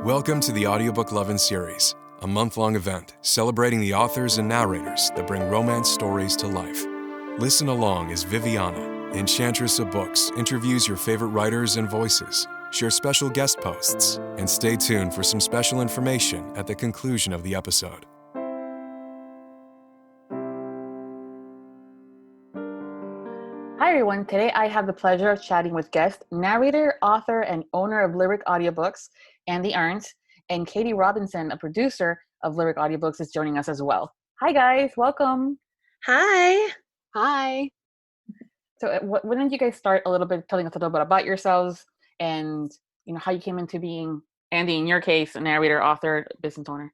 Welcome to the Audiobook Lovin Series, a month-long event celebrating the authors and narrators that bring romance stories to life. Listen along as Viviana, Enchantress of Books, interviews your favorite writers and voices, share special guest posts, and stay tuned for some special information at the conclusion of the episode. Hi everyone, today I have the pleasure of chatting with guest, narrator, author, and owner of Lyric Audiobooks, Andi Arndt, and Katie Robinson, a producer of Lyric Audiobooks, is joining us as well. Hi guys, welcome. Hi. Hi. So why don't you guys start a little bit telling us a little bit about yourselves and how you came into being, Andi, in your case, a narrator, author, business owner.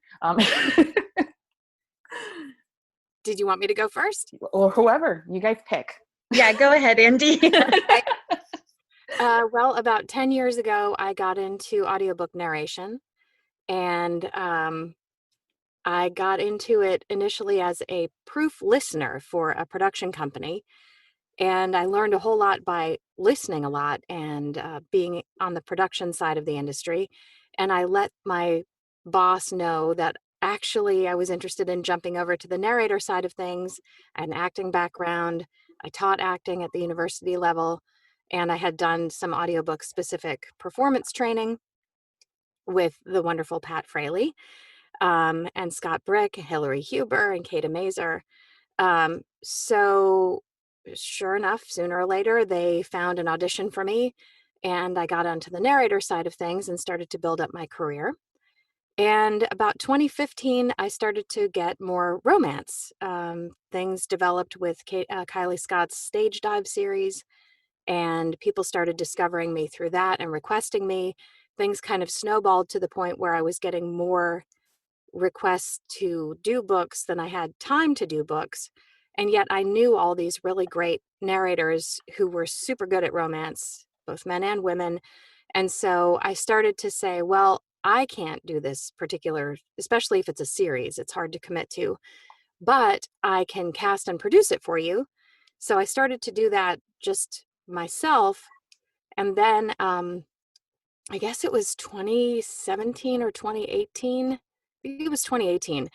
Did you want me to go first? Or whoever, you guys pick. Yeah, go ahead, Andi. Well, about 10 years ago, I got into audiobook narration, and I got into it initially as a proof listener for a production company, and I learned a whole lot by listening a lot and being on the production side of the industry, and I let my boss know that actually I was interested in jumping over to the narrator side of things, an acting background. I taught acting at the university level, and I had done some audiobook specific performance training with the wonderful Pat Fraley, and Scott Brick, Hillary Huber, and Kata Mazer. So sure enough, sooner or later, they found an audition for me, and I got onto the narrator side of things and started to build up my career. And about 2015, I started to get more romance. Things developed with Kylie Scott's Stage Dive series, and people started discovering me through that and requesting me. Things kind of snowballed to the point where I was getting more requests to do books than I had time to do books. And yet I knew all these really great narrators who were super good at romance, both men and women. And so I started to say, well, I can't do this particular, especially if it's a series, it's hard to commit to, but I can cast and produce it for you. So I started to do that just myself. And then I guess it was 2017 or 2018. I think it was 2018.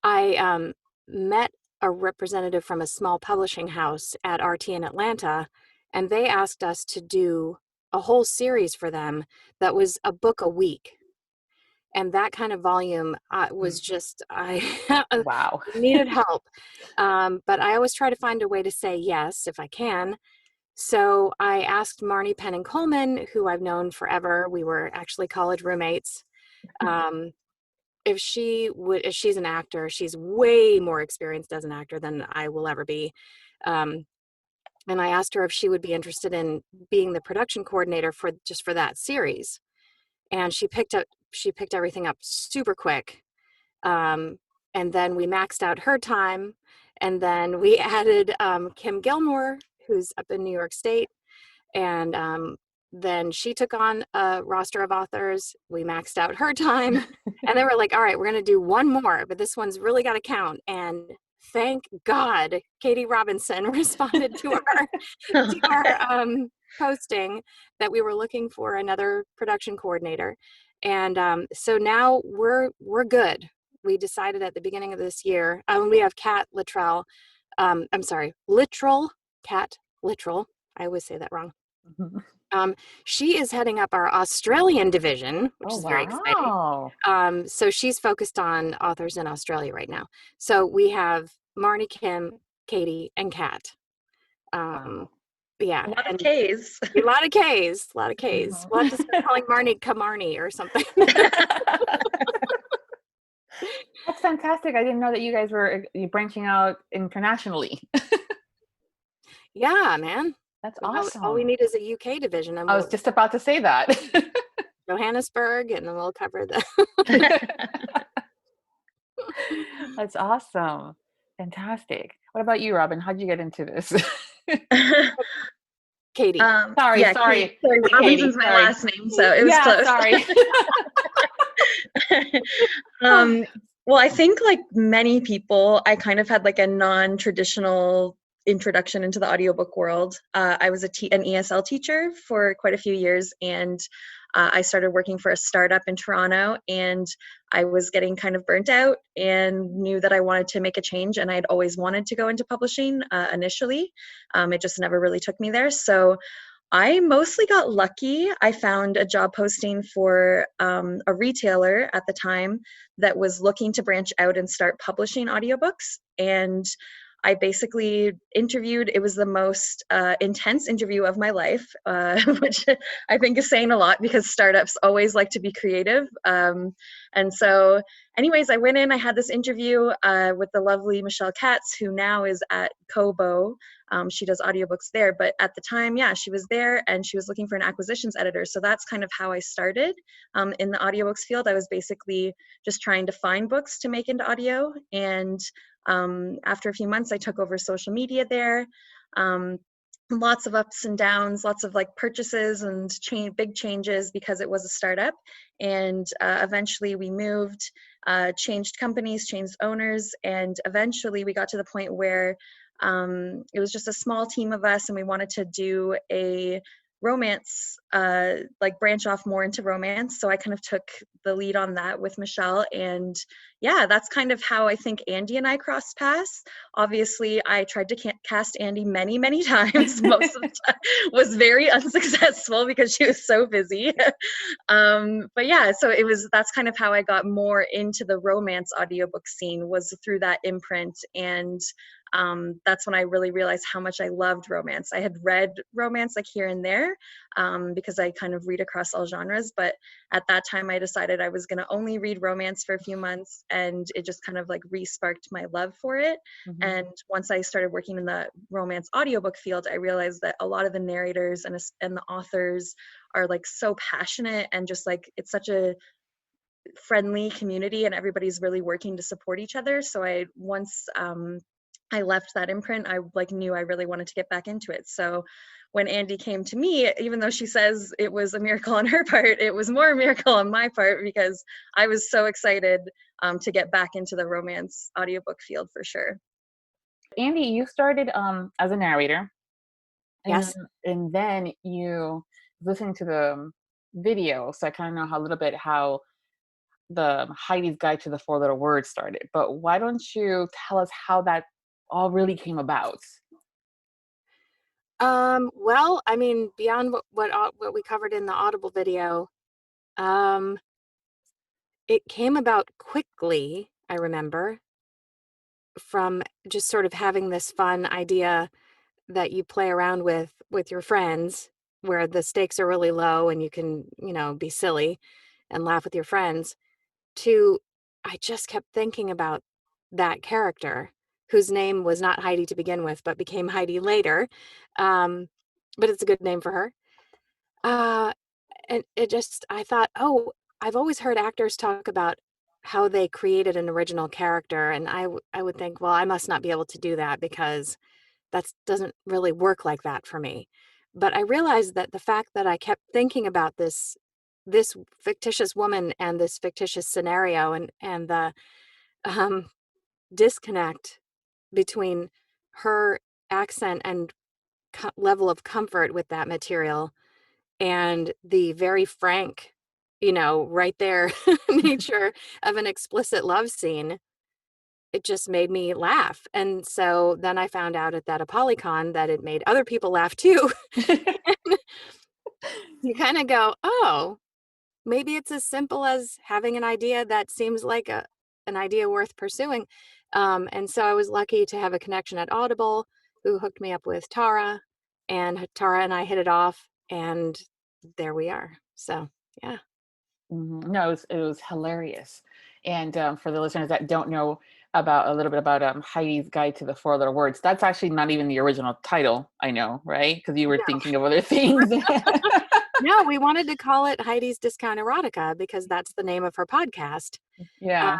I met a representative from a small publishing house at RT in Atlanta, and they asked us to do a whole series for them that was a book a week. And that kind of volume was just, Wow. needed help. But I always try to find a way to say yes, if I can. So I asked Marnie Penn Coleman, who I've known forever. We were actually college roommates. If she's an actor, she's way more experienced as an actor than I will ever be. And I asked her if she would be interested in being the production coordinator for that series. And she picked everything up super quick. And then we maxed out her time. And then we added Kim Gilmore, who's up in New York State. And then she took on a roster of authors. We maxed out her time. And then we're like, all right, we're going to do one more, but this one's really got to count. And thank God, Katie Robinson responded to our posting that we were looking for another production coordinator. And so now we're good. We decided at the beginning of this year, we have Kat Littrell. Kat Littrell. I always say that wrong. Mm-hmm. She is heading up our Australian division, which is very exciting. So she's focused on authors in Australia right now. So we have Marnie, Kim, Katie, and Kat. Yeah. A lot of Ks. A lot of Ks. Mm-hmm. We'll have to start calling Marnie Kamarnie or something. That's fantastic. I didn't know that you guys were branching out internationally. Yeah, man. That's awesome. All we need is a UK division. And I was just about to say that. Johannesburg, and then we'll cover the... That's awesome. Fantastic. What about you, Robin? How'd you get into this? Katie. Sorry. Robinson's my last name, so it was close. Sorry. Well, I think like many people, I kind of had like a non-traditional introduction into the audiobook world. I was an ESL teacher for quite a few years, and I started working for a startup in Toronto, and I was getting kind of burnt out and knew that I wanted to make a change, and I'd always wanted to go into publishing initially. It just never really took me there. So I mostly got lucky. I found a job posting for a retailer at the time that was looking to branch out and start publishing audiobooks. And I basically interviewed. It was the most intense interview of my life, which I think is saying a lot because startups always like to be creative. And so anyways, I went in, I had this interview with the lovely Michelle Katz, who now is at Kobo. She does audiobooks there, but at the time, yeah, she was there and she was looking for an acquisitions editor. So that's kind of how I started in the audiobooks field. I was basically just trying to find books to make into audio. And after a few months, I took over social media there. Lots of ups and downs, lots of like purchases and big changes because it was a startup. And eventually we moved, changed companies, changed owners, and eventually we got to the point where it was just a small team of us, and we wanted to do a romance, like branch off more into romance. So I kind of took the lead on that with Michelle. And yeah, that's kind of how I think Andi and I crossed paths. Obviously, I tried to cast Andi many, many times. Most of the time was very unsuccessful because she was so busy. But yeah, so that's kind of how I got more into the romance audiobook scene, was through that imprint. And that's when I really realized how much I loved romance. I had read romance like here and there because I kind of read across all genres. But at that time, I decided I was going to only read romance for a few months, and it just kind of like re-sparked my love for it. Mm-hmm. And once I started working in the romance audiobook field, I realized that a lot of the narrators and the authors are like so passionate, and just like it's such a friendly community, and everybody's really working to support each other. So once I left that imprint, I like knew I really wanted to get back into it. So when Andi came to me, even though she says it was a miracle on her part, it was more a miracle on my part, because I was so excited to get back into the romance audiobook field for sure. Andi, you started as a narrator. Yes. And then you listened to the video, so I kind of know a little bit how the Heidi's Guide to the Four Little Words started. But why don't you tell us how that all really came about? Well, I mean, beyond what we covered in the Audible video, it came about quickly, I remember, from just sort of having this fun idea that you play around with your friends, where the stakes are really low and you can, be silly and laugh with your friends, to I just kept thinking about that character, whose name was not Heidi to begin with, but became Heidi later. But it's a good name for her. And I thought, oh, I've always heard actors talk about how they created an original character. And I would think, well, I must not be able to do that because that doesn't really work like that for me. But I realized that the fact that I kept thinking about this fictitious woman and this fictitious scenario, and the disconnect between her accent and level of comfort with that material, and the very frank, right there nature of an explicit love scene, it just made me laugh. And so then I found out at that Apolycon that it made other people laugh too. You kind of go, oh, maybe it's as simple as having an idea that seems like an idea worth pursuing. And so I was lucky to have a connection at Audible who hooked me up with Tara, and Tara and I hit it off, and there we are. So, yeah. Mm-hmm. No, it was hilarious. And for the listeners that don't know a little bit about Heidi's Guide to the Four Little Words, that's actually not even the original title, I know, right? Because you were thinking of other things. No, we wanted to call it Heidi's Discount Erotica because that's the name of her podcast. Yeah.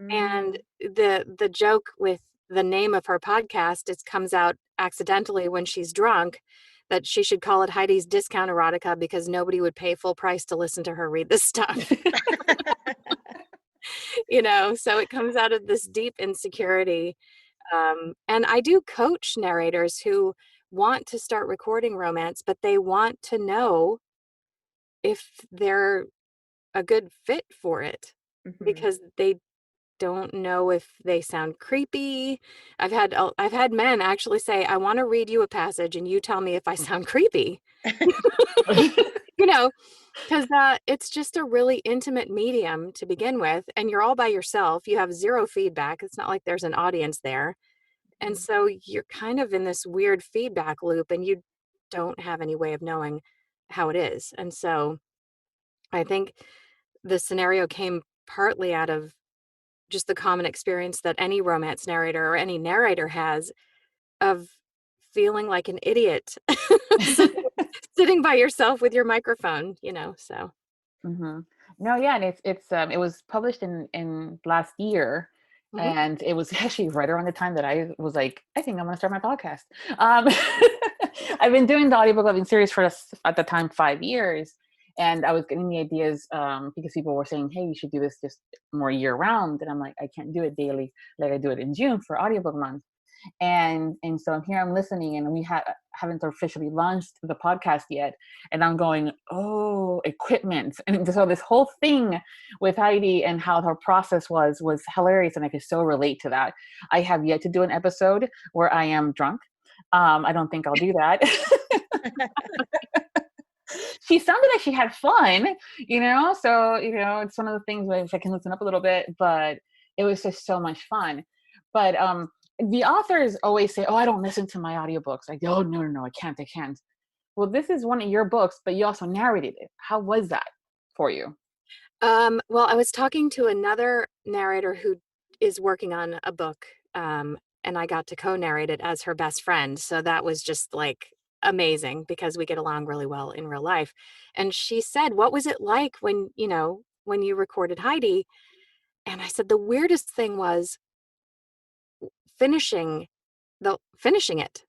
And the joke with the name of her podcast, it comes out accidentally when she's drunk, that she should call it Heidi's Discount Erotica because nobody would pay full price to listen to her read this stuff. So it comes out of this deep insecurity And I do coach narrators who want to start recording romance, but they want to know if they're a good fit for it Mhm. because they don't know if they sound creepy. I've had men actually say, "I want to read you a passage and you tell me if I sound creepy." You know, because it's just a really intimate medium to begin with, and you're all by yourself. You have zero feedback. It's not like there's an audience there. And Mhm. so you're kind of in this weird feedback loop and you don't have any way of knowing how it is. And so I think the scenario came partly out of just the common experience that any romance narrator or any narrator has of feeling like an idiot sitting, sitting by yourself with your microphone, so. Mm-hmm. No, yeah, and it was published in last year, Mhm. and it was actually right around the time that I was like, I think I'm gonna start my podcast. Um, I've been doing the Audiobook Lovin Series for at the time 5 years, and I was getting the ideas because people were saying, hey, you should do this just more year round, and I'm like, I can't do it daily like I do it in June for Audiobook Month. And so here I'm listening, and we haven't officially launched the podcast yet, and I'm going, oh, equipment. And so this whole thing with Heidi and how her process was hilarious, and I could so relate to that. I have yet to do an episode where I am drunk. I don't think I'll do that. She sounded like she had fun, so it's one of the things where if I can listen up a little bit, but it was just so much fun. But the authors always say, oh, I don't listen to my audiobooks. Like, oh, no, I can't. Well, this is one of your books, but you also narrated it. How was that for you? Well, I was talking to another narrator who is working on a book, and I got to co-narrate it as her best friend. So that was just like amazing because we get along really well in real life. And she said, "What was it like when you recorded Heidi?" And I said, "The weirdest thing was finishing finishing it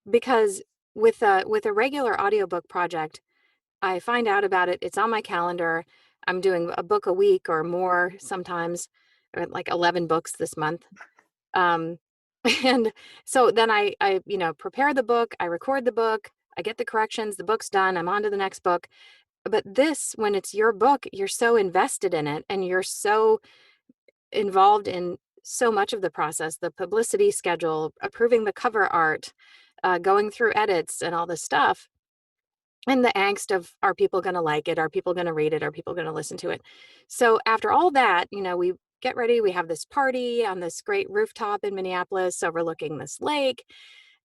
because with a regular audiobook project, I find out about it. It's on my calendar. I'm doing a book a week or more sometimes, or like 11 books this month. Um, and so then I prepare the book, I record the book, I get the corrections, the book's done, I'm on to the next book. But this, when it's your book, you're so invested in it and you're so involved in so much of the process, the publicity schedule, approving the cover art, going through edits and all this stuff and the angst of, are people going to like it, are people going to read it, are people going to listen to it? So after all that, we get ready, we have this party on this great rooftop in Minneapolis overlooking this lake,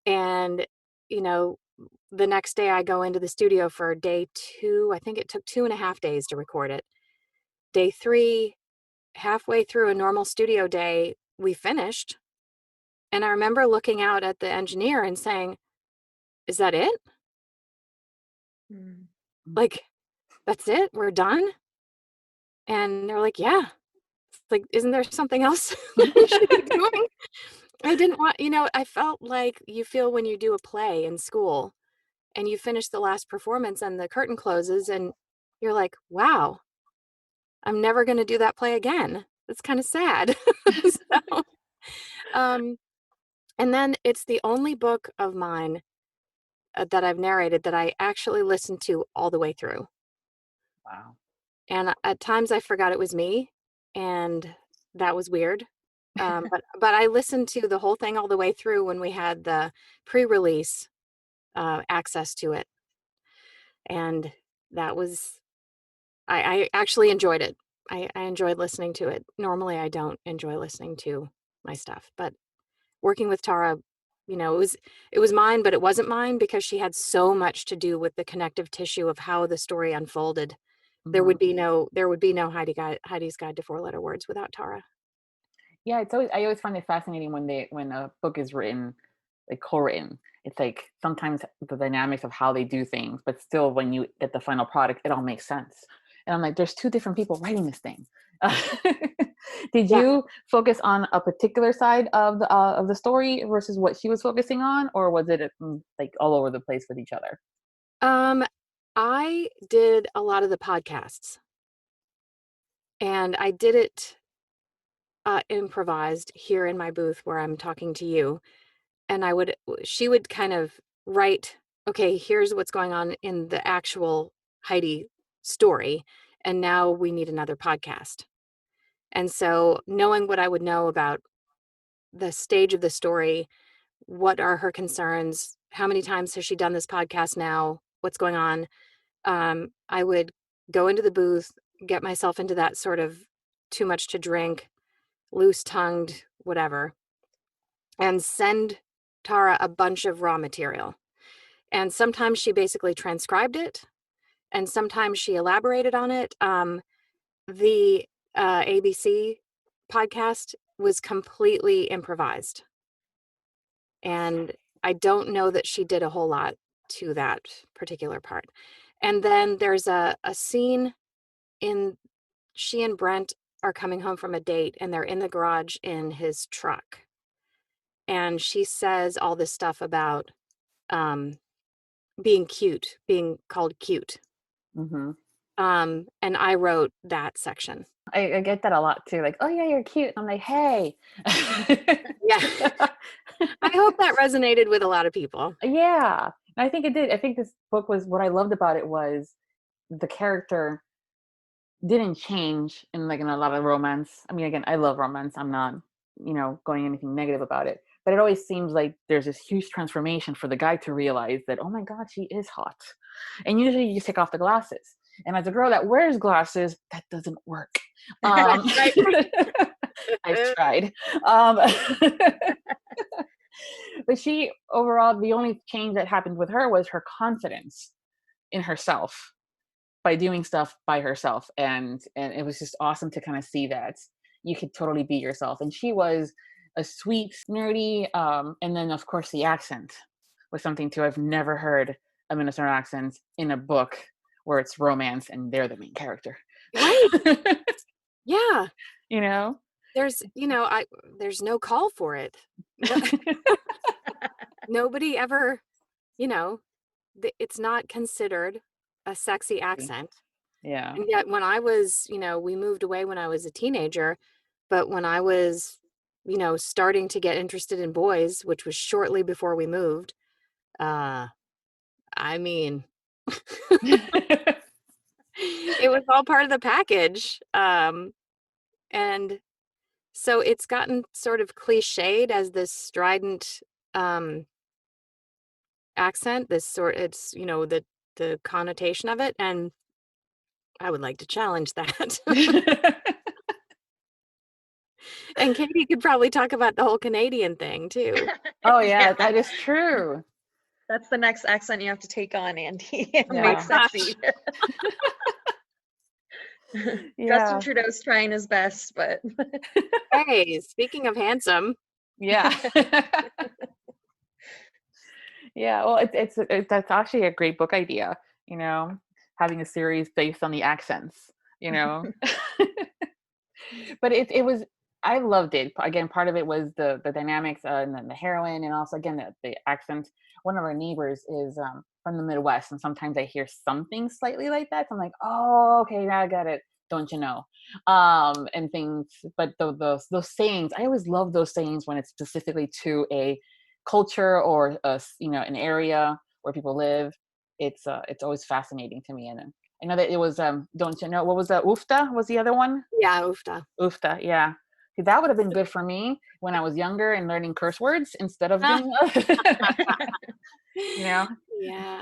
and you know the next day I go into the studio for day 2. I think it took 2.5 days to record it. Day 3, halfway through a normal studio day, we finished, and I remember looking out at the engineer and saying, is that it? Mm. Like, that's it, we're done? And they're like, yeah. It's like, isn't there something else we should be doing? I didn't want, I felt like you feel when you do a play in school and you finish the last performance and the curtain closes and you're like, wow, I'm never going to do that play again. It's kind of sad. So, um, and then it's the only book of mine that I've narrated that I actually listened to all the way through. Wow. And at times I forgot it was me, and that was weird. But I listened to the whole thing all the way through when we had the pre-release access to it, and that was I actually enjoyed it. I enjoyed listening to it. Normally, I don't enjoy listening to my stuff, but working with Tara, it was mine, but it wasn't mine because she had so much to do with the connective tissue of how the story unfolded. Mhm. There would be no Heidi's Guide to Four-Letter Words without Tara. Yeah, I always find it fascinating when a book is written, like co-written. It's like sometimes the dynamics of how they do things, but still when you get the final product, it all makes sense. And I'm like, there's two different people writing this thing. Did Yeah. you focus on a particular side of the story versus what she was focusing on, or was it like all over the place with each other? Um, I did a lot of the podcasts, and I did it improvised here in my booth where I'm talking to you. And she would kind of write, okay, here's what's going on in the actual Heidi story. And now we need another podcast. And so knowing what I would know about the stage of the story, what are her concerns, how many times has she done this podcast now, what's going on, I would go into the booth, get myself into that sort of too much to drink, loose-tongued, whatever, and send Tara a bunch of raw material. And sometimes she basically transcribed it, and sometimes she elaborated on it. The ABC podcast was completely improvised. And I don't know that she did a whole lot to that particular part. And then there's a scene in, she and Brent are coming home from a date and they're in the garage in his truck. And she says all this stuff about being cute, being called cute. Mm-hmm. And I wrote that section. I get that a lot too. Like, oh yeah, you're cute. I'm like, hey. Yeah. I hope that resonated with a lot of people. Yeah. I think it did. I think this book was, what I loved about it was the character didn't change in a lot of romance. I mean, again, I love romance. I'm not, going anything negative about it. But it always seems like there's this huge transformation for the guy to realize that, oh my God, she is hot. And usually you just take off the glasses. And as a girl that wears glasses, that doesn't work. I've tried. But she, overall, the only change that happened with her was her confidence in herself by doing stuff by herself. And it was just awesome to kind of see that you could totally be yourself. And she was a sweet, nerdy, and then of course the accent was something too. I've never heard a Minnesota accent in a book where it's romance and they're the main character. Right. Yeah. There's no call for it. Nobody ever, it's not considered a sexy accent. Yeah. And yet when I was, we moved away when I was a teenager, but when I was, starting to get interested in boys, which was shortly before we moved, I mean, it was all part of the package. And so it's gotten sort of cliched as this strident accent, it's, the connotation of it. And I would like to challenge that. And Katie could probably talk about the whole Canadian thing too. Oh yeah, that is true. That's the next accent you have to take on, Andy. Make sexy. Justin Trudeau's trying his best, but hey, speaking of handsome. Yeah. Yeah, well, that's actually a great book idea, having a series based on the accents, But it was, I loved it. Again, part of it was the dynamics and then the heroine, and also again the accent. One of our neighbors is from the Midwest, and sometimes I hear something slightly like that. So I'm like, oh, okay, now I got it. Don't you know? And things. But those sayings, I always love those sayings when it's specifically to a culture or an area where people live. It's always fascinating to me. And I know that it was don't you know, what was that? Oofta was the other one? Yeah, Oofta, yeah. That would have been good for me when I was younger and learning curse words instead of doing Yeah.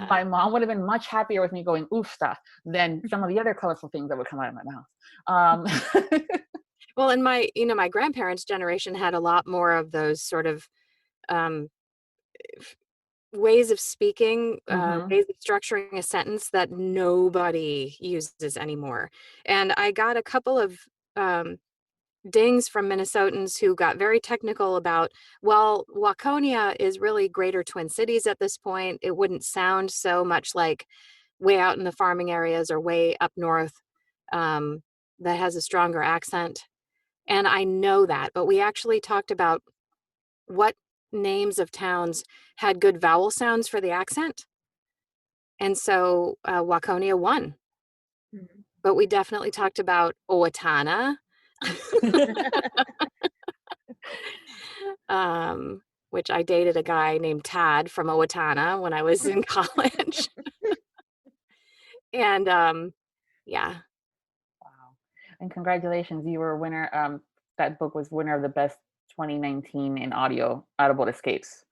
My mom would have been much happier with me going oofta than some of the other colorful things that would come out of my mouth. Well, and my grandparents' generation had a lot more of those sort of ways of speaking, ways of structuring a sentence that nobody uses anymore. And I got a couple of dings from Minnesotans who got very technical about, well, Waconia is really Greater Twin Cities at this point. It wouldn't sound so much like way out in the farming areas or way up north that has a stronger accent. And I know that, but we actually talked about what names of towns had good vowel sounds for the accent. And so Waconia won. Mm-hmm. But we definitely talked about Owatonna. Which I dated a guy named Tad from Owatonna when I was in college. And yeah. Wow. And congratulations, you were a winner. That book was winner of the best 2019 in Audible Escapes.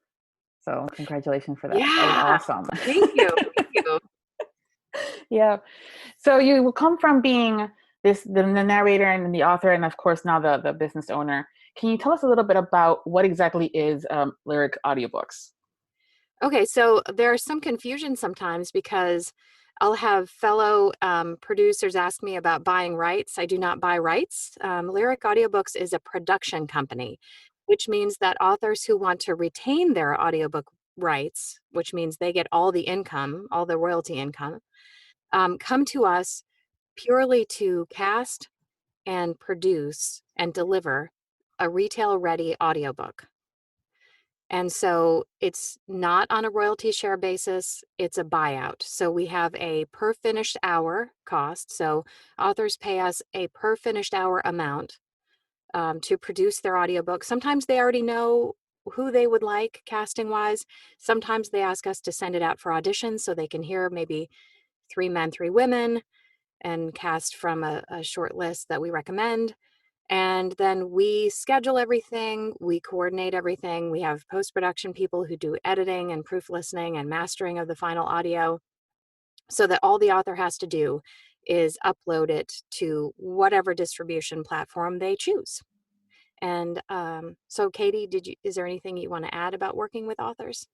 So congratulations for that. That was Yeah. awesome. Thank you. Thank you. Yeah. So you will come from being the narrator and the author, and of course now the business owner. Can you tell us a little bit about what exactly is Lyric Audiobooks? Okay, so there's some confusion sometimes because I'll have fellow producers ask me about buying rights. I do not buy rights. Lyric Audiobooks is a production company, which means that authors who want to retain their audiobook rights, which means they get all the income, all the royalty income, come to us purely to cast and produce and deliver a retail ready audiobook. And so it's not on a royalty share basis, it's a buyout. So we have a per finished hour cost. So authors pay us a per finished hour amount to produce their audiobook. Sometimes they already know who they would like casting wise. Sometimes they ask us to send it out for auditions so they can hear maybe 3 men, 3 women and cast from a short list that we recommend. And then we schedule everything, we coordinate everything. We have post-production people who do editing and proof listening and mastering of the final audio so that all the author has to do is upload it to whatever distribution platform they choose. And so Katie, is there anything you want to add about working with authors?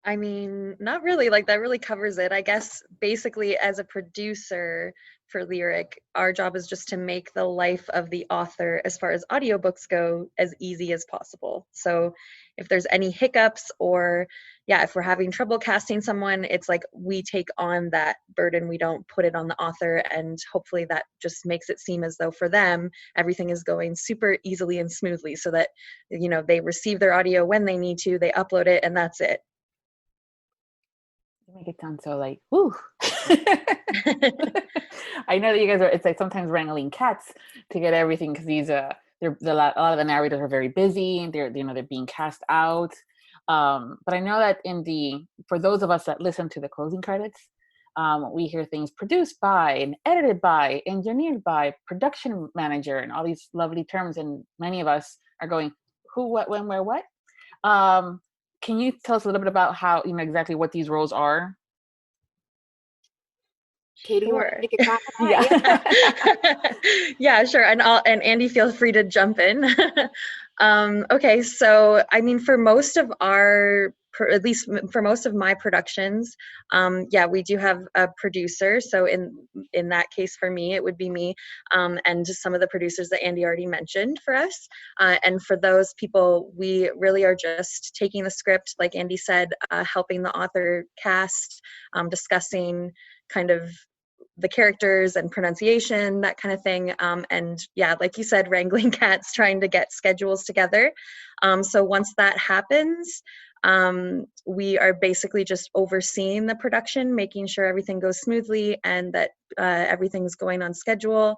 I mean, not really. Like, that really covers it. I guess basically, as a producer for Lyric, our job is just to make the life of the author, as far as audiobooks go, as easy as possible. So if there's any hiccups or, yeah, if we're having trouble casting someone, it's like we take on that burden. We don't put it on the author, and hopefully that just makes it seem as though for them, everything is going super easily and smoothly so that, you know, they receive their audio when they need to, they upload it, and that's it. You make it sound so like, whoo. I know that you guys it's like sometimes wrangling cats to get everything because these a lot of the narrators are very busy and they're being cast out. But I know that for those of us that listen to the closing credits, we hear things produced by and edited by, engineered by, production manager, and all these lovely terms. And many of us are going, who, what, when, where, what? Can you tell us a little bit about how, exactly what these roles are? Katie, you want Sure. to take a crack at that? Yeah. Yeah, sure. And Andy, feel free to jump in. Okay, so I mean, for most of at least for most of my productions, yeah, we do have a producer. So in that case, for me, it would be me, and just some of the producers that Andy already mentioned for us. And for those people, we really are just taking the script, like Andy said, helping the author cast, discussing kind of the characters and pronunciation, that kind of thing. And yeah, like you said, wrangling cats, trying to get schedules together. So once that happens, we are basically just overseeing the production, making sure everything goes smoothly and that everything's going on schedule.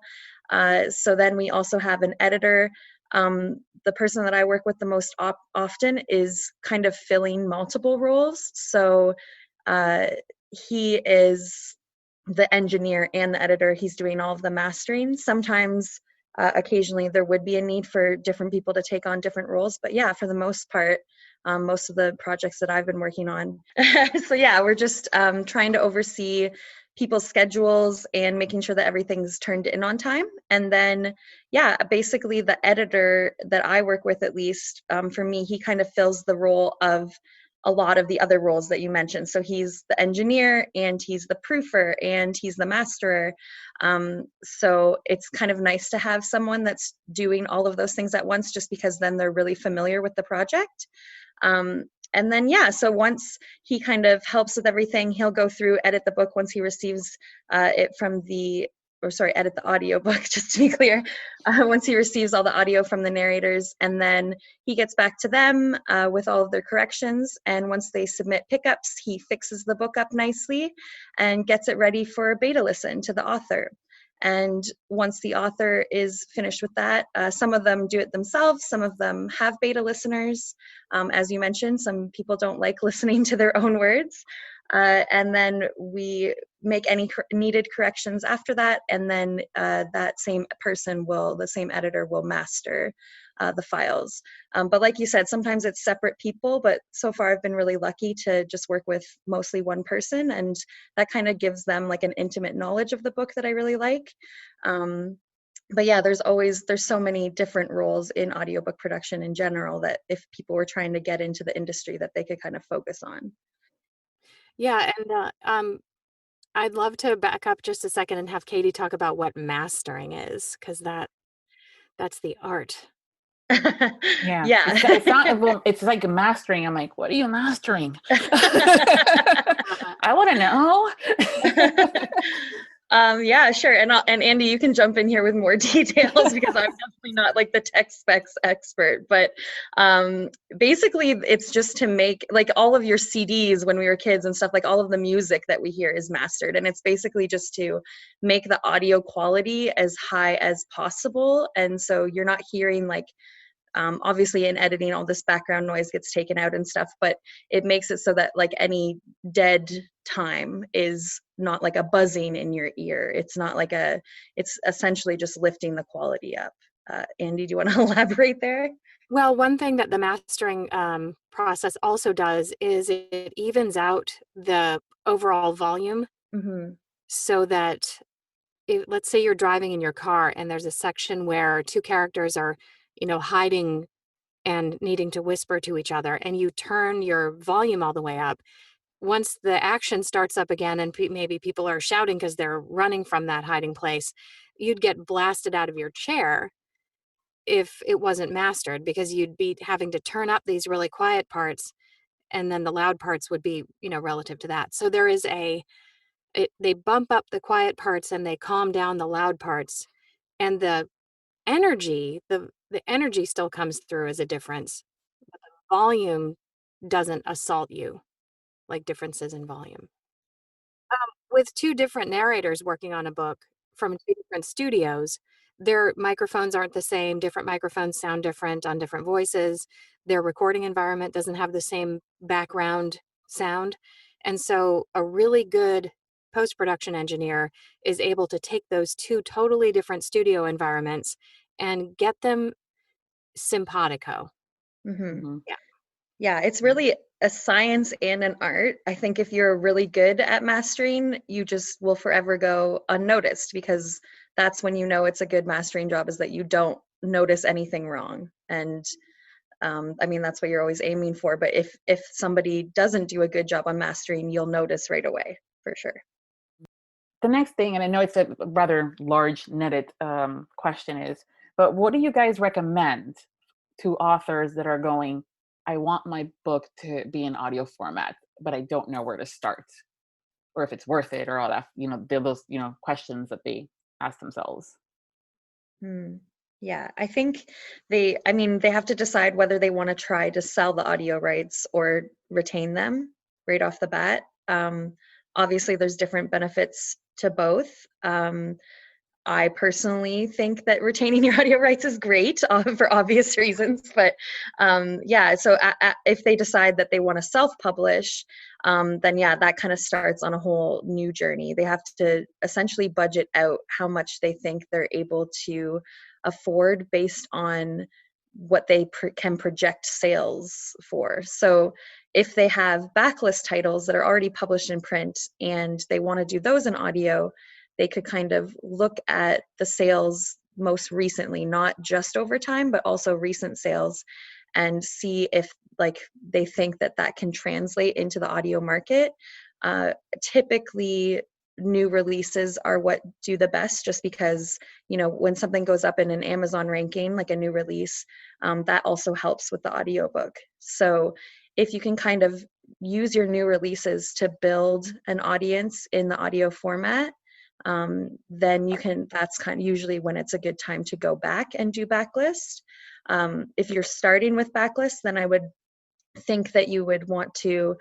So then we also have an editor. The person that I work with the most often is kind of filling multiple roles. So he is the engineer and the editor. He's doing all of the mastering. Sometimes, occasionally, there would be a need for different people to take on different roles. But yeah, for the most part, most of the projects that I've been working on. So yeah, we're just trying to oversee people's schedules and making sure that everything's turned in on time. And then, yeah, basically the editor that I work with, at least for me, he kind of fills the role of a lot of the other roles that you mentioned. So he's the engineer and he's the proofer and he's the masterer. So it's kind of nice to have someone that's doing all of those things at once, just because then they're really familiar with the project. And then, yeah, so once he kind of helps with everything, he'll go through, edit the book once he receives it from edit the audiobook, just to be clear, once he receives all the audio from the narrators, and then he gets back to them with all of their corrections. And once they submit pickups, he fixes the book up nicely and gets it ready for a beta listen to the author. And once the author is finished with that, some of them do it themselves, some of them have beta listeners. As you mentioned, some people don't like listening to their own words. And then we make any needed corrections after that, and then that same person the same editor will master the files. But like you said, sometimes it's separate people, but so far I've been really lucky to just work with mostly one person, and that kind of gives them like an intimate knowledge of the book that I really like. But yeah, there's so many different roles in audiobook production in general that if people were trying to get into the industry, that they could kind of focus on. Yeah, and I'd love to back up just a second and have Katie talk about what mastering is, because that's the art. Yeah. Yeah. It's not, well, it's like mastering. I'm like, what are you mastering? I want to know. Yeah, sure. And Andy, you can jump in here with more details because I'm definitely not like the tech specs expert. But basically, it's just to make like all of your CDs when we were kids and stuff, like all of the music that we hear is mastered. And it's basically just to make the audio quality as high as possible. And so you're not hearing like, obviously in editing all this background noise gets taken out and stuff, but it makes it so that like any dead time is not like a buzzing in your ear. It's not like it's essentially just lifting the quality up. Andy, do you want to elaborate there? Well, one thing that the mastering process also does is it evens out the overall volume, Mm-hmm. so that let's say you're driving in your car and there's a section where two characters are, hiding and needing to whisper to each other, and you turn your volume all the way up. Once the action starts up again and maybe people are shouting because they're running from that hiding place, you'd get blasted out of your chair if it wasn't mastered, because you'd be having to turn up these really quiet parts, and then the loud parts would be, relative to that. So there is they bump up the quiet parts and they calm down the loud parts, and the energy still comes through as a difference. Volume doesn't assault you like differences in volume. With two different narrators working on a book from two different studios, their microphones aren't the same. Different microphones sound different on different voices. Their recording environment doesn't have the same background sound. And so a really good post-production engineer is able to take those two totally different studio environments and get them simpatico. Mm-hmm. Mhm. Yeah. Yeah, it's really a science and an art. I think if you're really good at mastering, you just will forever go unnoticed, because that's when you know it's a good mastering job, is that you don't notice anything wrong. And I mean, that's what you're always aiming for. But if somebody doesn't do a good job on mastering, you'll notice right away, for sure. The next thing, and I know it's a rather large netted question is, but what do you guys recommend to authors that are going, I want my book to be in audio format, but I don't know where to start, or if it's worth it, or all that, those, questions that they ask themselves. Hmm. Yeah, I think they have to decide whether they want to try to sell the audio rights or retain them right off the bat. Obviously, there's different benefits to both. I personally think that retaining your audio rights is great for obvious reasons, but yeah, so if they decide that they want to self-publish, then yeah, that kind of starts on a whole new journey. They have to essentially budget out how much they think they're able to afford based on what they can project sales for. So if they have backlist titles that are already published in print and they want to do those in audio, they could kind of look at the sales most recently, not just over time, but also recent sales, and see if like they think that that can translate into the audio market. Typically, new releases are what do the best, just because, when something goes up in an Amazon ranking, like a new release, that also helps with the audiobook. So if you can kind of use your new releases to build an audience in the audio format, then that's kind of usually when it's a good time to go back and do backlist. If you're starting with backlist, then I would think that you would want to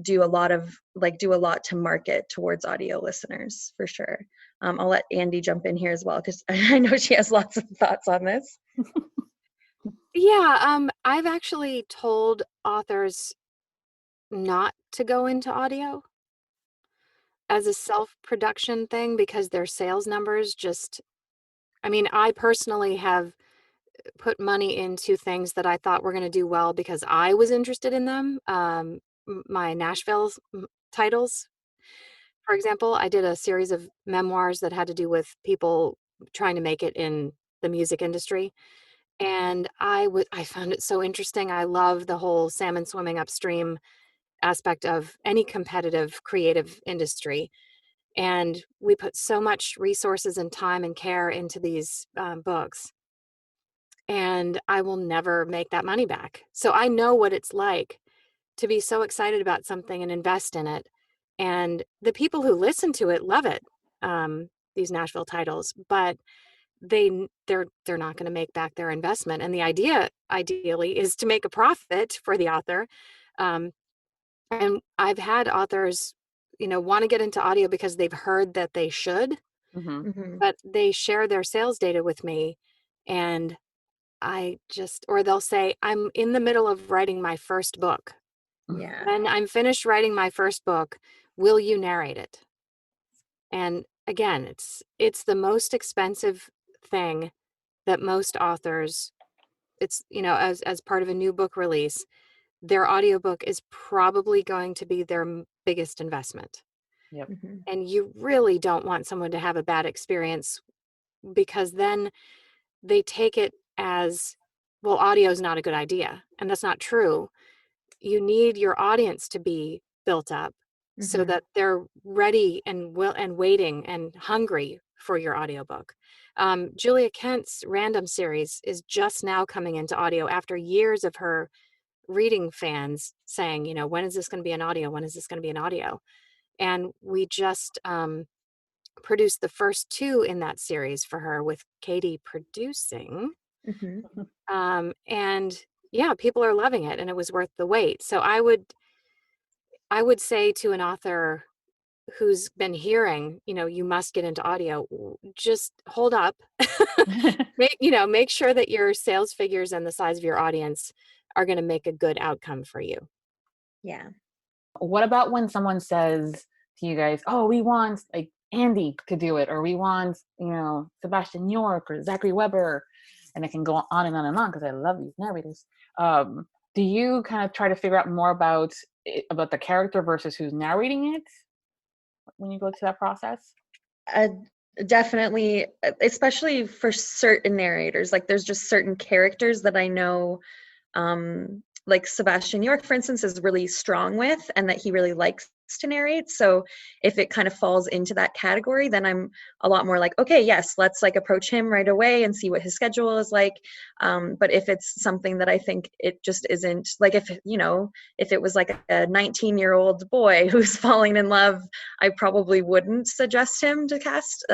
do a lot to market towards audio listeners, for sure. I'll let Andi jump in here as well, because I know she has lots of thoughts on this. Yeah, I've actually told authors not to go into audio as a self-production thing because their sales numbers just, I mean, I personally have put money into things that I thought were going to do well because I was interested in them. My Nashville's titles, for example, I did a series of memoirs that had to do with people trying to make it in the music industry. And I found it so interesting. I love the whole salmon swimming upstream aspect of any competitive creative industry. And we put so much resources and time and care into these books. And I will never make that money back. So I know what it's like to be so excited about something and invest in it. And the people who listen to it love it, these Nashville titles, but they're not going to make back their investment. And the idea, ideally, is to make a profit for the author. Um, and I've had authors, want to get into audio because they've heard that they should, Mm-hmm. but they share their sales data with me, and or they'll say, I'm in the middle of writing my first book. Yeah. When I'm finished writing my first book, will you narrate it? And again, it's the most expensive thing that most authors, it's, as part of a new book release, their audiobook is probably going to be their biggest investment. Yep. Mm-hmm. And you really don't want someone to have a bad experience, because then they take it as, well, audio is not a good idea. And that's not true. You need your audience to be built up so Mm-hmm. that they're ready and waiting and hungry for your audiobook. Julia Kent's Random series is just now coming into audio after years of her reading fans saying, when is this going to be an audio? When is this going to be an audio? And we just produced the first two in that series for her with Katie producing. Mm-hmm. And yeah, people are loving it, and it was worth the wait. So I would say to an author who's been hearing, you must get into audio, just hold up. Make sure that your sales figures and the size of your audience are going to make a good outcome for you. Yeah. What about when someone says to you guys, oh, we want like Andi to do it, or we want, Sebastian York or Zachary Weber, and I can go on and on and on because I love these narrators. Do you kind of try to figure out more about the character versus who's narrating it when you go to that process? Definitely, especially for certain narrators. Like there's just certain characters that I know, like Sebastian York, for instance, is really strong with, and that he really likes to narrate. So if it kind of falls into that category, then I'm a lot more like, okay, yes, let's like approach him right away and see what his schedule is like. But if it's something that I think it just isn't, like if it was like a 19-year-old boy who's falling in love, I probably wouldn't suggest him to cast.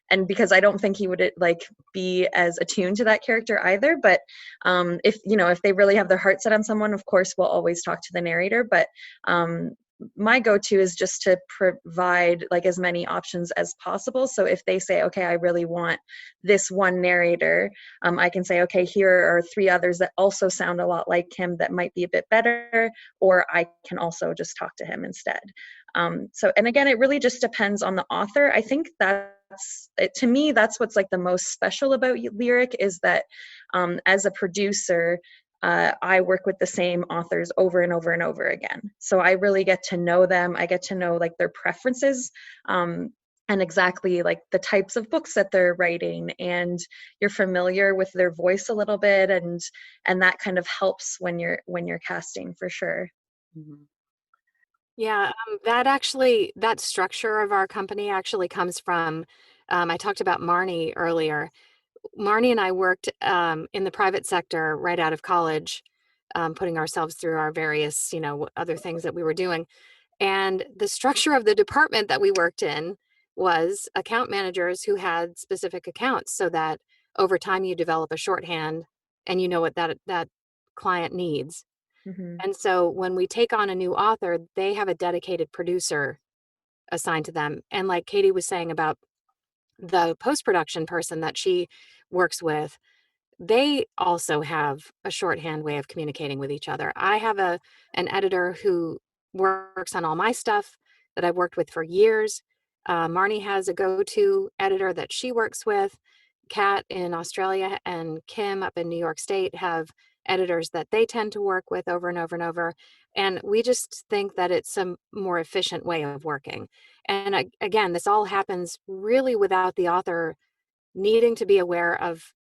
And because I don't think he would like be as attuned to that character either. But if they really have their heart set on someone, of course we'll always talk to the narrator. But my go-to is just to provide like as many options as possible. So if they say, okay, I really want this one narrator, I can say, okay, here are 3 others that also sound a lot like him that might be a bit better, or I can also just talk to him instead. And again, it really just depends on the author. I think to me, that's what's like the most special about Lyric, is that as a producer, I work with the same authors over and over and over again. So I really get to know them. I get to know like their preferences, and exactly like the types of books that they're writing, and you're familiar with their voice a little bit, and that kind of helps when you're casting, for sure. Mm-hmm. Yeah, that structure of our company actually comes from, I talked about Marnie earlier. Marnie and I worked in the private sector right out of college, putting ourselves through our various, other things that we were doing. And the structure of the department that we worked in was account managers who had specific accounts, so that over time you develop a shorthand and you know what that client needs. Mm-hmm. And so when we take on a new author, they have a dedicated producer assigned to them. And like Katie was saying about the post-production person that she works with, they also have a shorthand way of communicating with each other. I have an editor who works on all my stuff that I've worked with for years. Marnie has a go-to editor that she works with. Kat in Australia and Kim up in New York State have editors that they tend to work with over and over and over. And we just think that it's a more efficient way of working. And again, this all happens really without the author needing to be aware of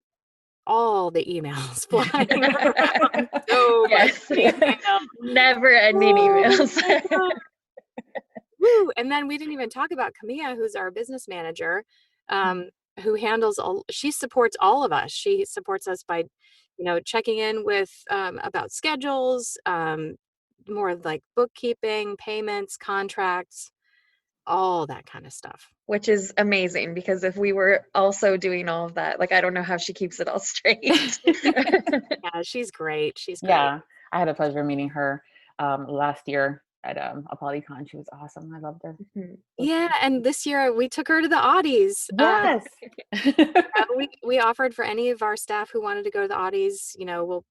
all the emails flying around. So Yes. much email. Never ending emails. Woo! And then we didn't even talk about Camilla, who's our business manager, who handles she supports all of us. She supports us by, checking in with about schedules, more like bookkeeping, payments, contracts, all that kind of stuff. Which is amazing, because if we were also doing all of that, like, I don't know how she keeps it all straight. Yeah, she's great. She's great. Yeah, I had the pleasure of meeting her last year at a PolyCon. She was awesome. I loved her. Yeah, and this year we took her to the Audis. Yes. We offered for any of our staff who wanted to go to the Audis,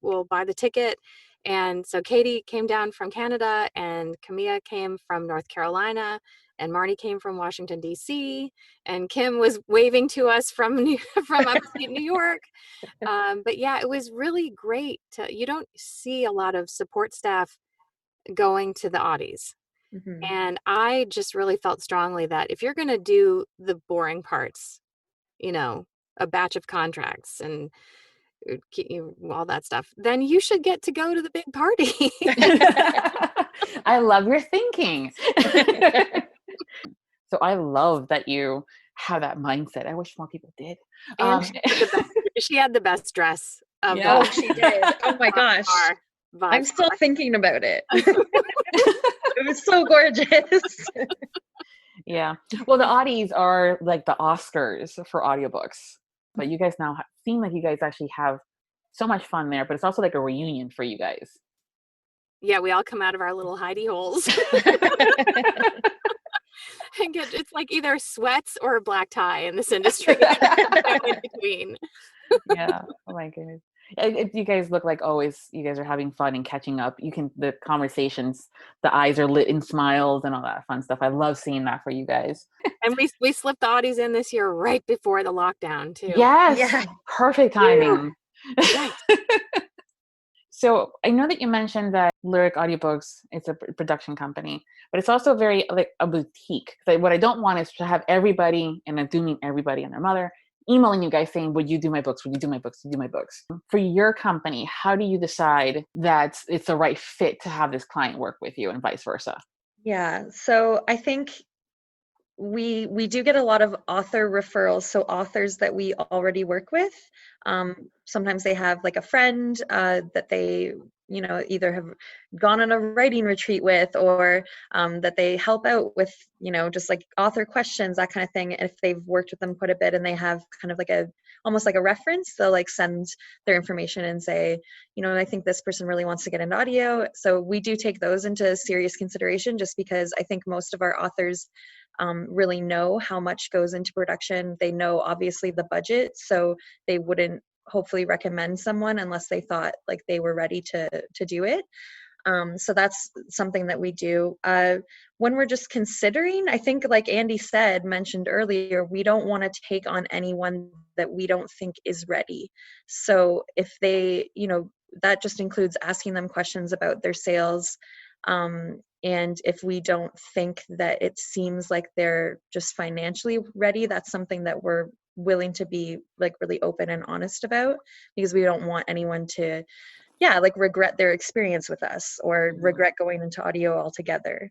we'll buy the ticket. And so Katie came down from Canada, and Camilla came from North Carolina, and Marnie came from Washington, D.C., and Kim was waving to us from upstate New York. But yeah, it was really great. You don't see a lot of support staff going to the Audis. And I just really felt strongly that if you're going to do the boring parts, a batch of contracts and all that stuff, then you should get to go to the big party. I love your thinking. So I love that you have that mindset. I wish more people did. And she had the best dress. Oh, she did. Oh my gosh. I'm still thinking about it. It was so gorgeous. Yeah. Well, the Audis are like the Oscars for audiobooks. But you guys now seem like you guys actually have so much fun there, but it's also like a reunion for you guys. Yeah, we all come out of our little hidey holes. And it's like either sweats or a black tie in this industry. In between. Yeah. Oh my goodness. You guys look like always you guys are having fun and catching up. The conversations, the eyes are lit in smiles and all that fun stuff. I love seeing that for you guys. And we slipped the Audis in this year right before the lockdown too. Yes. Yeah. Perfect timing. Right. So I know that you mentioned that Lyric Audiobooks, it's a production company, but it's also very like a boutique. What I don't want is to have everybody, and I do mean everybody and their mother, emailing you guys saying, would you do my books? Would you do my books? Would you do my books? For your company, how do you decide that it's the right fit to have this client work with you and vice versa? Yeah. So I think we do get a lot of author referrals. So authors that we already work with, sometimes they have like a friend that they either have gone on a writing retreat with, or that they help out with just like author questions, that kind of thing. If they've worked with them quite a bit and they have kind of like almost like a reference, they'll like send their information and say, I think this person really wants to get into audio. So we do take those into serious consideration, just because I think most of our authors really know how much goes into production. They know obviously the budget, so they wouldn't hopefully recommend someone unless they thought like they were ready to do it. So that's something that we do. When we're just considering, I think like Andi mentioned earlier, we don't want to take on anyone that we don't think is ready. So if they, that just includes asking them questions about their sales. And if we don't think that it seems like they're just financially ready, that's something that we're willing to be like really open and honest about, because we don't want anyone to like regret their experience with us or regret going into audio altogether.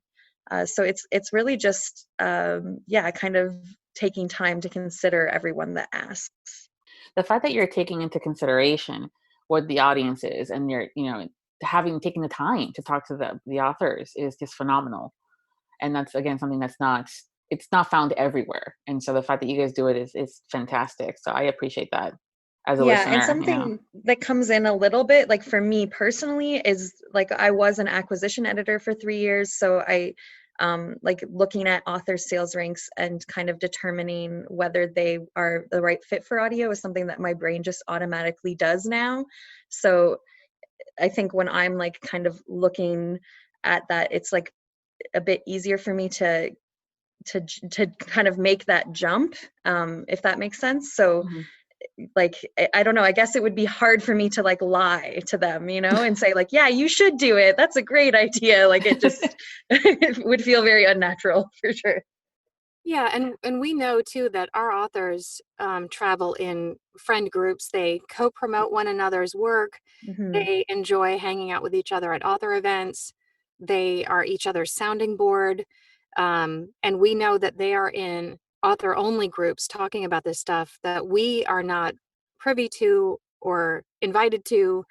So it's really just kind of taking time to consider everyone that asks. The fact that you're taking into consideration what the audience is, and you're taking the time to talk to the authors is just phenomenal. And that's again something that's not found everywhere. And so the fact that you guys do it is fantastic. So I appreciate that as a listener. And something that comes in a little bit, like for me personally, is like I was an acquisition editor for 3 years. So like looking at author sales ranks and kind of determining whether they are the right fit for audio is something that my brain just automatically does now. So I think when I'm like kind of looking at that, it's like a bit easier for me to kind of make that jump, if that makes sense. So like, I don't know, I guess it would be hard for me to like lie to them, you know, and say like, yeah, you should do it. That's a great idea. Like it just it would feel very unnatural for sure. Yeah, and we know too that our authors travel in friend groups. They co-promote one another's work. Mm-hmm. They enjoy hanging out with each other at author events. They are each other's sounding board. And we know that they are in author-only groups talking about this stuff that we are not privy to or invited to.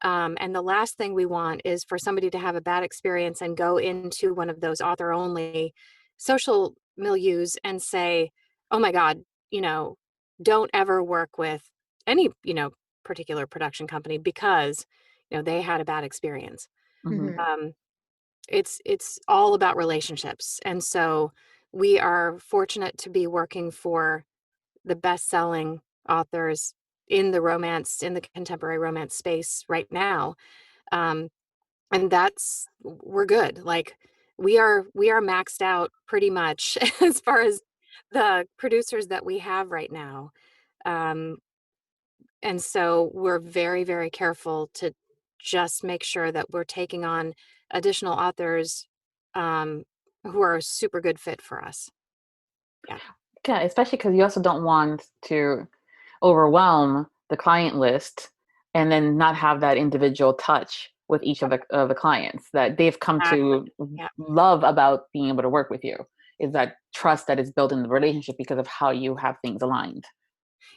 And the last thing we want is for somebody to have a bad experience and go into one of those author-only social milieus and say, oh my God, don't ever work with any, particular production company because, they had a bad experience. Mhm. Um, it's all about relationships. And so we are fortunate to be working for the best-selling authors in the contemporary romance space right now. Um, and we're good. Like we are maxed out pretty much as far as the producers that we have right now. Um, and so we're very, very careful to just make sure that we're taking on additional authors um, who are a super good fit for us. Yeah. Yeah, especially because you also don't want to overwhelm the client list and then not have that individual touch with each of the clients that they've come Exactly. to Yeah. love about being able to work with you, is that trust that is built in the relationship because of how you have things aligned.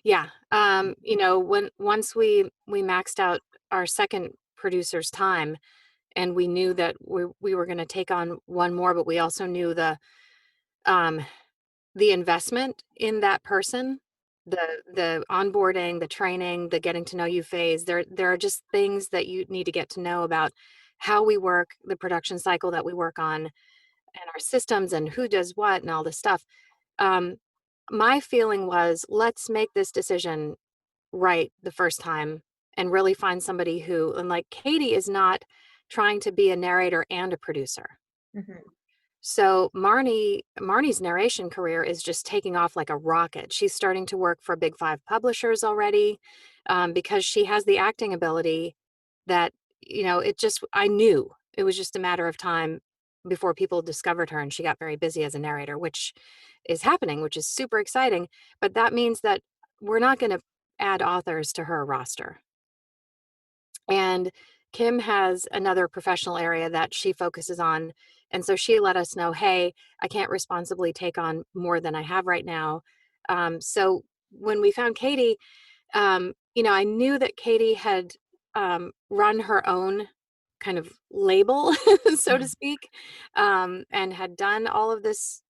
Yeah. Once we maxed out our second producer's time and we knew that we were going to take on one more, but we also knew um the investment in that person, the onboarding, the training, the getting to know you phase. There are just things that you need to get to know about how we work, the production cycle that we work on, and our systems and who does what and all this stuff. Um, my feeling was, let's make this decision right the first time and really find somebody who, and like Katie is not trying to be a narrator and a producer. Mm-hmm. So Marnie's narration career is just taking off like a rocket. She's starting to work for Big Five publishers already, because she has the acting ability that, I knew it was just a matter of time before people discovered her and she got very busy as a narrator, which is happening, which is super exciting. But that means that we're not going to add authors to her roster. And Kim has another professional area that she focuses on. And so she let us know, hey, I can't responsibly take on more than I have right now. So when we found Katie, I knew that Katie had run her own kind of label, so to speak, and had done all of this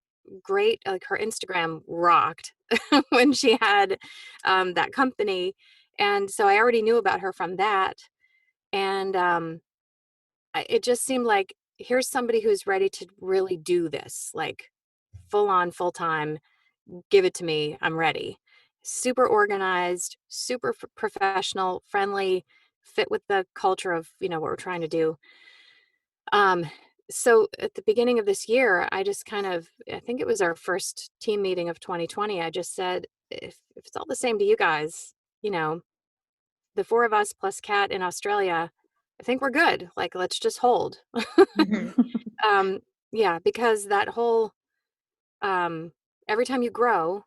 great, like her Instagram rocked when she had that company. And so I already knew about her from that. And it just seemed like here's somebody who's ready to really do this, like full on, full time. Give it to me. I'm ready. Super organized, super professional, friendly, fit with the culture of what we're trying to do. So at the beginning of this year, I just I think it was our first team meeting of 2020. I just said, if it's all the same to you guys, the four of us plus Kat in Australia, I think we're good. Like, let's just hold. Mm-hmm. um, yeah, because that whole, every time you grow,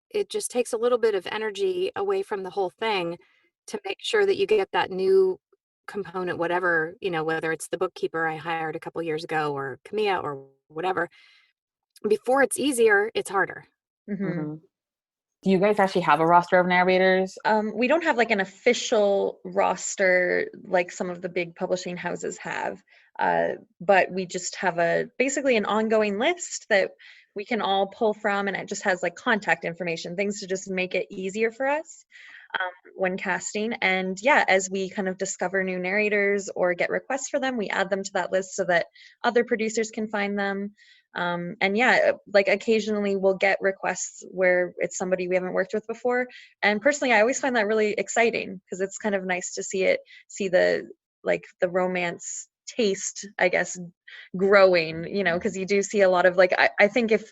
it just takes a little bit of energy away from the whole thing to make sure that you get that new component, whatever, whether it's the bookkeeper I hired a couple years ago or Camilla or whatever. Before it's easier, it's harder. Mm-hmm. Mhm. Do you guys actually have a roster of narrators? We don't have like an official roster like some of the big publishing houses have, but we just have basically an ongoing list that we can all pull from, and it just has like contact information, things to just make it easier for us. when casting. And yeah, as we kind of discover new narrators or get requests for them, we add them to that list so that other producers can find them. And yeah, like occasionally we'll get requests where it's somebody we haven't worked with before. And personally, I always find that really exciting because it's kind of nice to see the romance taste, I guess, growing, because you do see a lot of I think if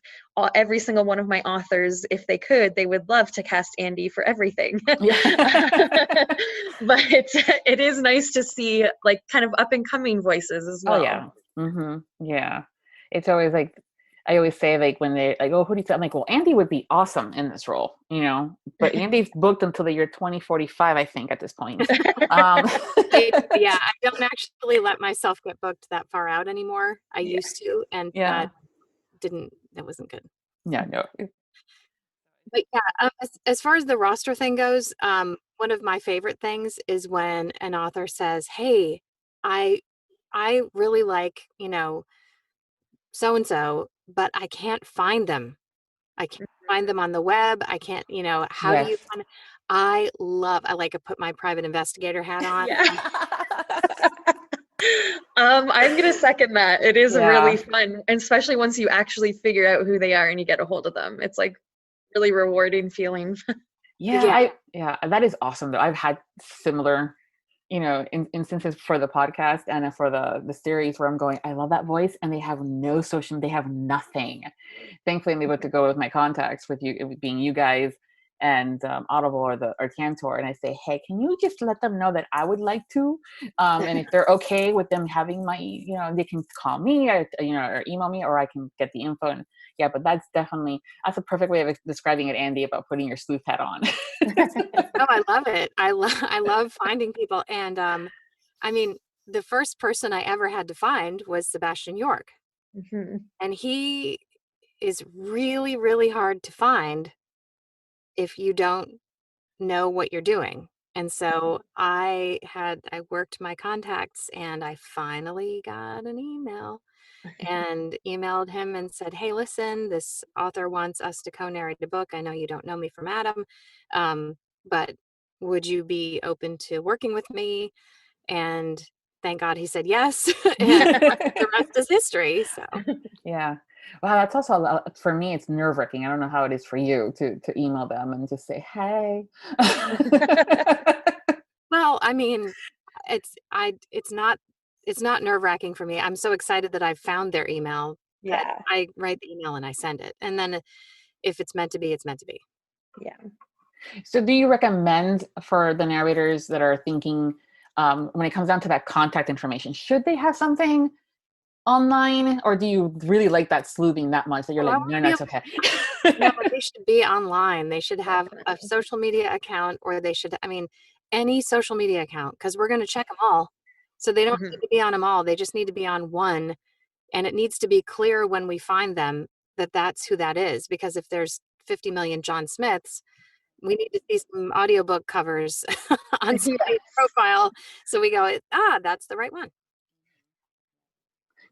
every single one of my authors, if they could, they would love to cast Andi for everything. Yeah. But it is nice to see kind of up and coming voices as well. Oh yeah. Yeah. It's always I always say when they oh, who do you think? I'm like, well, Andi would be awesome in this role, but Andi's booked until the year 2045, I think, at this point. Yeah, I don't actually let myself get booked that far out anymore. I used to, and that wasn't good. Yeah, no. But yeah, as far as the roster thing goes, one of my favorite things is when an author says, "Hey, I really like, so and so, but I can't find them. I can't find them on the web. I can't, how do you Yes. find it?" I like to put my private investigator hat on. Yeah. I'm gonna second that. It is really fun, and especially once you actually figure out who they are and you get a hold of them. It's really rewarding feeling. Yeah, that is awesome though. I've had similar, instances for the podcast and for the series where I'm going, I love that voice, and they have no social, they have nothing. Thankfully, I'm able to go with my contacts, with you, it being you guys and Audible or Cantor, and I say, hey, can you just let them know that I would like to, and if they're okay with them having my, they can call me or or email me, or I can get the info. And yeah, but that's a perfect way of describing it, Andi, about putting your sleuth hat on. Oh, I love it. I love finding people. And I mean, the first person I ever had to find was Sebastian York. Mm-hmm. And he is really, really hard to find if you don't know what you're doing. And so I worked my contacts, and I finally got an email and emailed him and said, "Hey, listen, this author wants us to co-narrate a book. I know you don't know me from Adam, but would you be open to working with me?" And thank God he said yes. And the rest is history. So yeah. Wow, that's also for me. It's nerve-wracking. I don't know how it is for you to email them and just say, "Hey." well, I mean, it's not nerve-wracking for me. I'm so excited that I found their email that Yeah. I write the email and I send it. And then if it's meant to be, it's meant to be. Yeah. So do you recommend for the narrators that are thinking, when it comes down to that contact information, should they have something online, or do you really like that sleuthing that much that you're Well, no, it's okay? no, they should be online. They should have a social media account, or they should, any social media account, because we're going to check them all. So they don't need to be on them all. They just need to be on one. And it needs to be clear when we find them that that's who that is. Because if there's 50 million John Smiths, we need to see some audiobook covers on somebody's profile. So we go, that's the right one.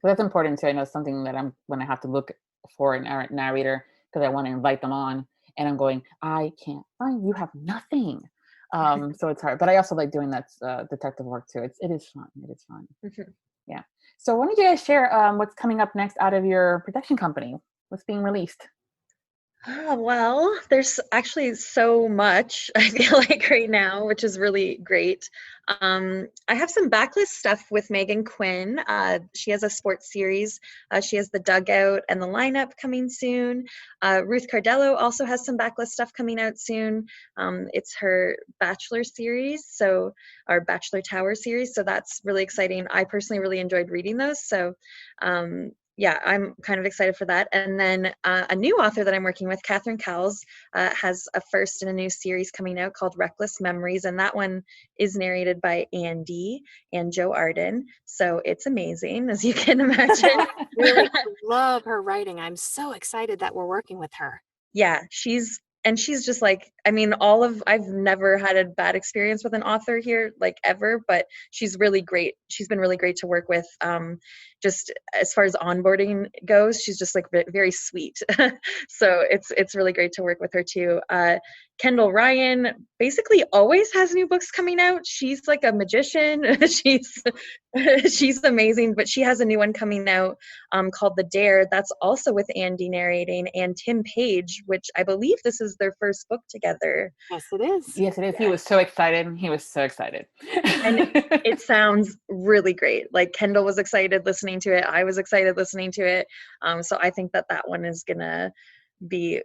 That's important too. I know something that I'm when I have to look for a narrator because I want to invite them on, and I'm going, I can't find, you have nothing. So it's hard, but I also like doing that detective work too. It is fun. It is fun. Mm-hmm. Yeah. So why don't you guys share what's coming up next out of your production company? What's being released? Oh, well, there's actually so much, I feel like, right now, which is really great. I have some backlist stuff with Megan Quinn. She has a sports series. She has The Dugout and The Lineup coming soon. Ruth Cardello also has some backlist stuff coming out soon. It's her Bachelor series, our Bachelor Tower series. So that's really exciting. I personally really enjoyed reading those. So yeah, I'm kind of excited for that. And then a new author that I'm working with, Catherine Cowles, has a first in a new series coming out called Reckless Memories. And that one is narrated by Andi and Joe Arden. So it's amazing, as you can imagine. Really love her writing. I'm so excited that we're working with her. Yeah, she's just I've never had a bad experience with an author here, ever, but she's really great. She's been really great to work with. just as far as onboarding goes, she's just like very sweet. So it's really great to work with her too. Kendall Ryan basically always has new books coming out. She's like a magician. She's amazing, but she has a new one coming out called The Dare. That's also with Andi narrating and Tim Page, which I believe this is their first book together. Yes, it is. Yes, it is. He was so excited. He was so excited. And it sounds really great. Like Kendall was excited listening to it. I was excited listening to it. So I think that one is gonna be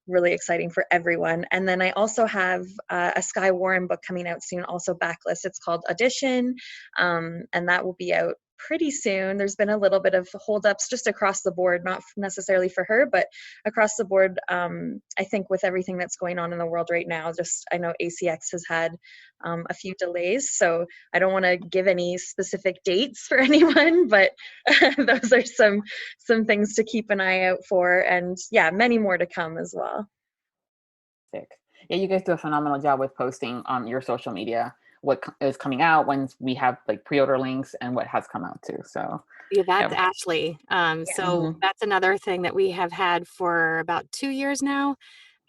really exciting for everyone. And then I also have a Skye Warren book coming out soon, also backlist. It's called Audition, and that will be out pretty soon. There's been a little bit of holdups just across the board, not necessarily for her, but across the board. I think with everything that's going on in the world right now, just I know ACX has had a few delays, so I don't want to give any specific dates for anyone, but those are some things to keep an eye out for, and many more to come as well. Yeah, you guys do a phenomenal job with posting on your social media what is coming out, when we have like pre-order links, and what has come out too. So that's Ashley. So that's another thing that we have had for about 2 years now.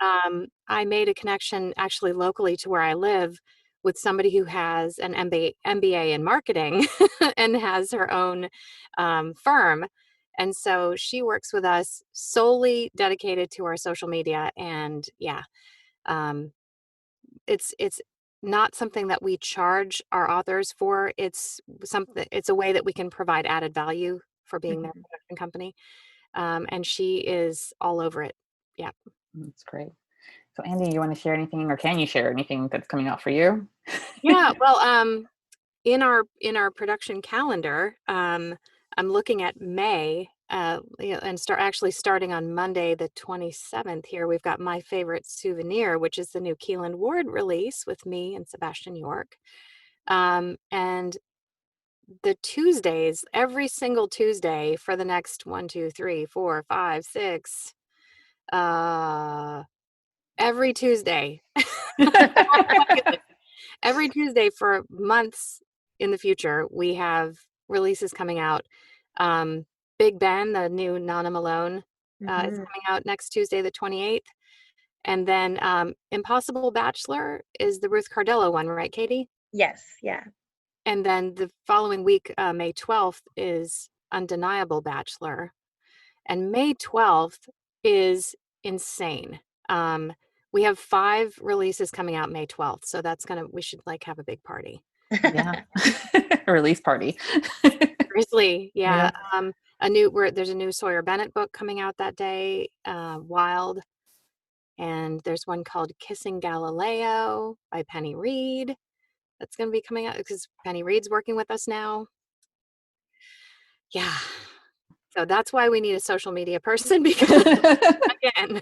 I made a connection actually locally to where I live with somebody who has an MBA in marketing and has her own firm. And so she works with us solely dedicated to our social media. And it's not something that we charge our authors for. It's a way that we can provide added value for being their production company. And she is all over it. Yeah. That's great. So Andi, you want to share anything, or can you share anything that's coming out for you? Yeah. Well, in our production calendar, I'm looking at May, and starting on Monday, the 27th here, we've got My Favorite Souvenir, which is the new Keelan Ward release with me and Sebastian York. And the Tuesdays, every single Tuesday for the next 1, 2, 3, 4, 5, 6, every Tuesday. Every Tuesday for months in the future, we have releases coming out. Big Ben, the new Nana Malone, is coming out next Tuesday, the 28th. And then Impossible Bachelor is the Ruth Cardillo one, right, Katie? Yes, yeah. And then the following week, May 12th, is Undeniable Bachelor. And May 12th is insane. We have 5 releases coming out May 12th. So we should have a big party. Yeah. Release party. Seriously. Yeah. There's a new Sawyer Bennett book coming out that day, Wild. And there's one called Kissing Galileo by Penny Reed. That's going to be coming out because Penny Reed's working with us now. Yeah. So that's why we need a social media person, because again,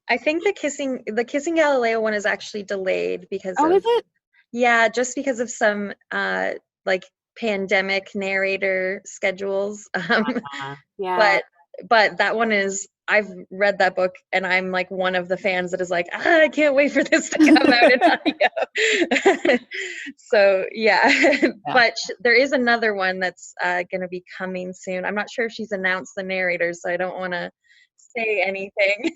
I think the Kissing Galileo one is actually delayed because is it? Yeah, just because of some pandemic narrator schedules. Yeah. But that one I've read that book, and I'm like one of the fans that is like, I can't wait for this to come out in audio. So but there is another one that's going to be coming soon. I'm not sure if she's announced the narrator, so I don't want to say anything,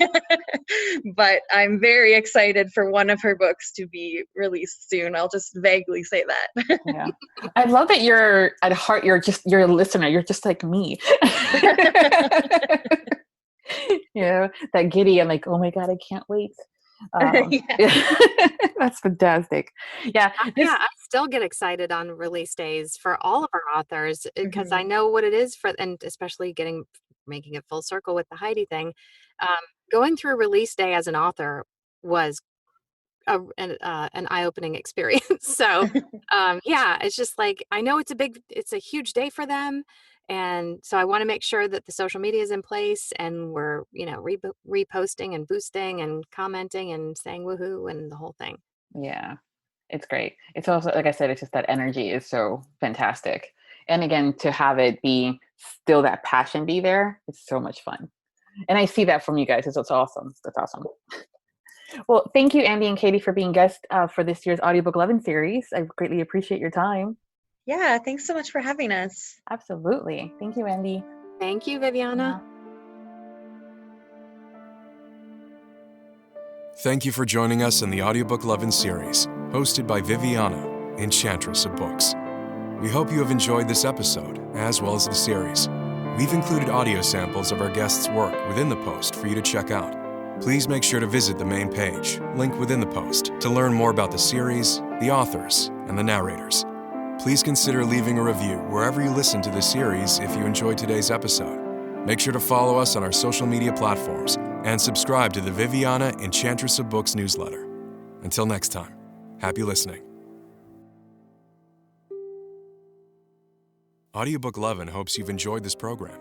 but I'm very excited for one of her books to be released soon. I'll just vaguely say that. Yeah. I love that you're at heart, you're a listener. You're just like me. That giddy. I'm like, oh my God, I can't wait. That's fantastic. Yeah. I still get excited on release days for all of our authors because I know what it is and especially making it full circle with the Heidi thing. Going through release day as an author was an eye-opening experience. So it's just like, I know it's a huge day for them. And so I want to make sure that the social media is in place and we're, reposting and boosting and commenting and saying woohoo and the whole thing. Yeah, it's great. It's also, like I said, it's just that energy is so fantastic. And again, to have it be still that passion be there, it's so much fun. And I see that from you guys. It's awesome. That's awesome. Well, thank you, Andi and Katie, for being guests for this year's Audiobook Lovin Series. I greatly appreciate your time. Yeah, thanks so much for having us. Absolutely. Thank you, Andi. Thank you, Viviana. Thank you for joining us in the Audiobook Lovin Series, hosted by Viviana, Enchantress of Books. We hope you have enjoyed this episode, as well as the series. We've included audio samples of our guests' work within the post for you to check out. Please make sure to visit the main page, linked within the post, to learn more about the series, the authors, and the narrators. Please consider leaving a review wherever you listen to the series if you enjoyed today's episode. Make sure to follow us on our social media platforms and subscribe to the Viviana Enchantress of Books newsletter. Until next time, happy listening. Audiobook Lovin hopes you've enjoyed this program.